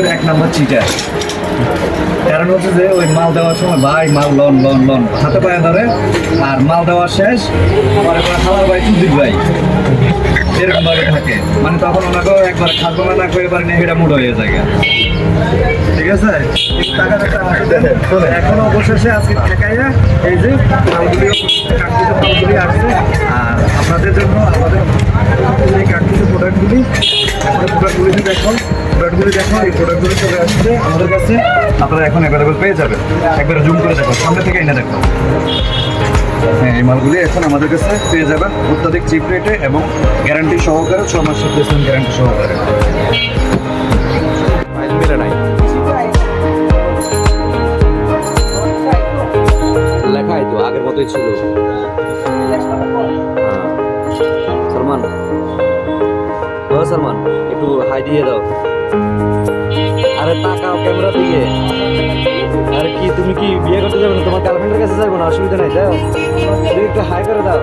যুগের 1 নম্বর চিটার। কারণ হচ্ছে যে ওই মাল দেওয়ার সময় ভাই মাল লন লন লন হাতে পায়ে ধরে, আর মাল দেওয়া শেষ আমার একবার খালার ভাই চুদির ভাই এরকম ভাবে থাকে, মানে তখন ওনাকেও একবার খাবো না করে এবার নেহেটা মুড হয়ে যায়। ঠিক আছে, কিন্তু টাকার একটা এখনো অবশেষে আজকে ঠেকাইয়া এই যে মালগুলি কাঙ্ক্ষিত মালগুলি আসছে। আর আপনাদের জন্য আমাদের এই কাঙ্ক্ষিত প্রোডাক্টগুলি দেখুন, এই প্রোডাক্টগুলি চলে আসছে আমাদের কাছে, আপনারা এখন অ্যাভেলেবেল পেয়ে যাবেন। একবারে জুম করে দেখুন, সামনে থেকে এনে দেখুন। হ্যাঁ, এই মালগুলি এখন আমাদের কাছে পেয়ে যাবেন অত্যাধিক চিপ রেটে এবং গ্যারান্টি সহকারে, 6 মাস রিপ্লেসমেন্ট গ্যারান্টি সহকারে। মিলে নাই লেখাই তো আগের মতোই ছিল। সলমান, ও সলমান একটু হাই দিয়ে দাও। আরে তাকাও ক্যামেরা দিকে। আরে কি তুমি কি বিয়ে করতে যাবে না? তোমার গার্লফ্রেন্ডের কাছে যাবো না, অসুবিধা নাই, যাও। তুমি একটু হাই করে দাও।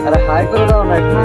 আরে হাই করে দাও না একটু।